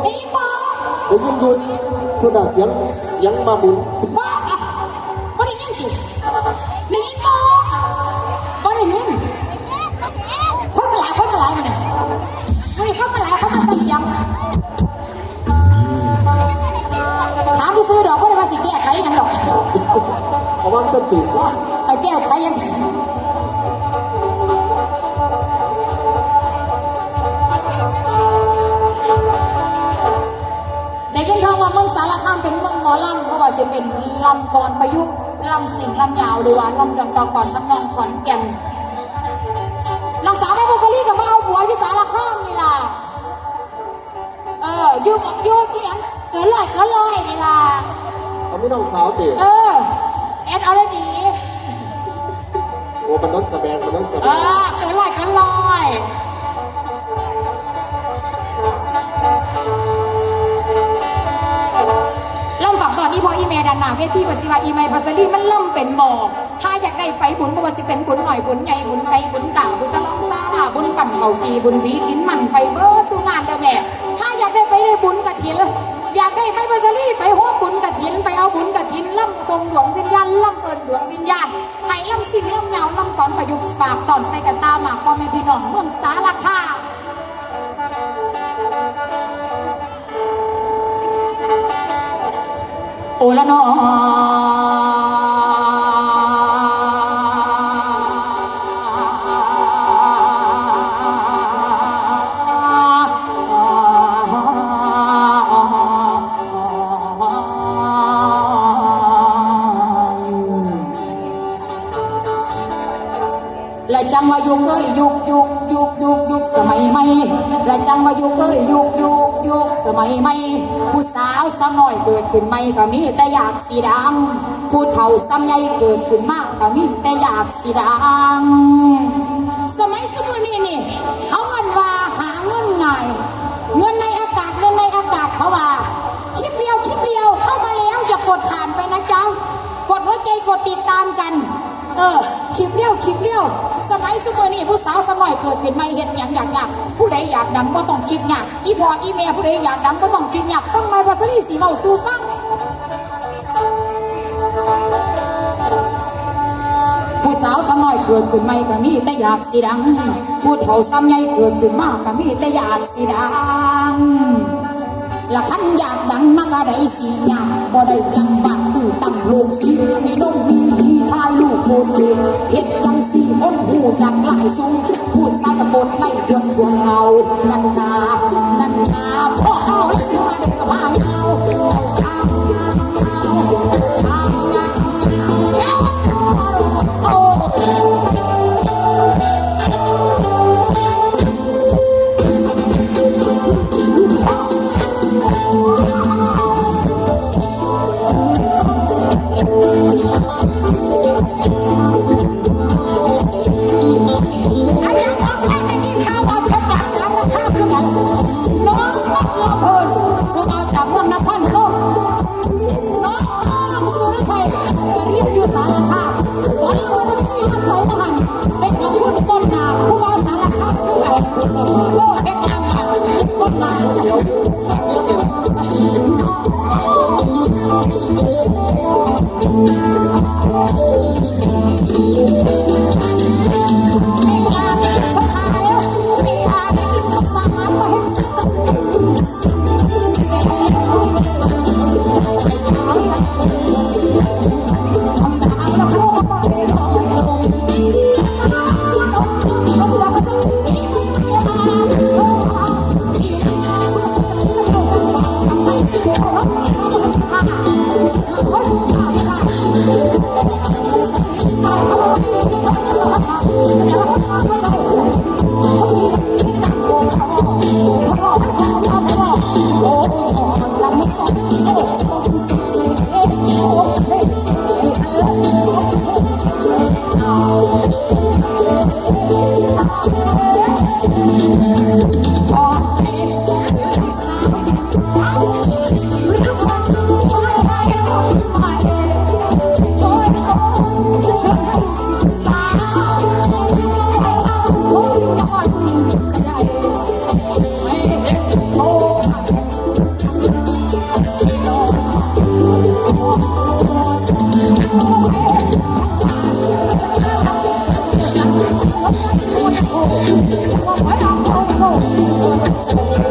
ได้ยินบ่ได้ยินอยู่คุณเสียงมาบุญบ่บ่ได้ยินสิได้ยินบ่บ่ได้ยินคนมาหลายมันเนี่ยคนมาหลายเขามาใส่เสียงถามที่ซื้อดอกบ่ได้ว่าสิแก้ไขยังดอกเขาว่าสติไปแก้ไขยังสิได้ยินข่าวว่าเมืองสารคามเป็นเมืองหมอลำเพราะว่าสิเป็นลำกรประยุกต์ลำสิงลำยาวหรือว่าลำดองต่อก่อนทำนองขอนแก่นน้องสาวแม่พัสลีกับมาเอาผัวที่สารคามนี่ล่ะอยู่ที่ยังเกินลอยนี่ล่ะเขาไม่ต้องสาวเตะแอนเอาได้ดีโอ้มันต้องแสดงเกินลอยล่ำฝักตอนนี้พออีเมดันหนาเวทีปัสสิวะอีเมพัสลีมันล่ำเป็นหมอถ้าอยากได้ไปบุญบ่ว่าสิเป็นบุญหน่อยบุญใหญ่บุญไกลบุญกลางบุญฉลองซาลาบุญปั่นเก่ากีบุญวีกินมันไปเบิร์จูงานเด้อแม่ถ้าอยากได้ไปได้บุญกฐินอยากได้ไม่พัสลีไปหัวบุญกฐินไปเอาบุญกฐินล่ำทรงหลวงวิญญาณล่ำเอิญหลวงวิญญาณให้ล่ำสิ่งล่ำเหงาล่ำตอนประยุกต์ฝากตอนใส่กันตาหมากพ่อแม่พี่น้องเมืองสารคามโอละนอและจังว่ายุคสมัยใหม่และจังว่ายุคสมัยใหม่ผู้สาวสาวน้อยเกิดขึ้นใหม่ก็มีแต่อยากสีดังผู้เฒ่าสาวใหญ่เกิดขึ้นมากก็มีแต่อยากสีดังสมัยสมัยนี้นี่เขาเอ่นว่าหาเงินง่ายเงินในอากาศเขาว่าคลิปเดียวเข้ามาแล้วอย่ากดผ่านไปนะจ๊ะกดหัวใจกดติดตามกันคลิปเดียวสมัยสมัยนี้ผู้สาวสมัยเกิดขึ้นไม่เห็นอย่างผู้ใดอยากดังก็ต้องคิดยากอีพ่ออีแม่ผู้ใดอยากดังก็ต้องคิดยากฟังไม่ภาษาสีเบาสู่ฟังผู้สาวสมัยเกิดขึ้นไม่ก็มีแต่อยากสีดังผู้เฒ่าสมัยเกิดขึ้นมากก็มีแต่อยากสีดังละคันอยากดังมากอะไรสียากบ่ได้ดังบ้านคือตั้งโลกสีมีนมมีทายลูกโคนเองเห็ดจังสีคนหูจากหลายสูงพูดใส่กระโปรงไล่ทวงเอานั่นนาพ่อเอาให้สิมาเด็กกับพายเอา โอ้ว่าไม่เอาโอ้โอ้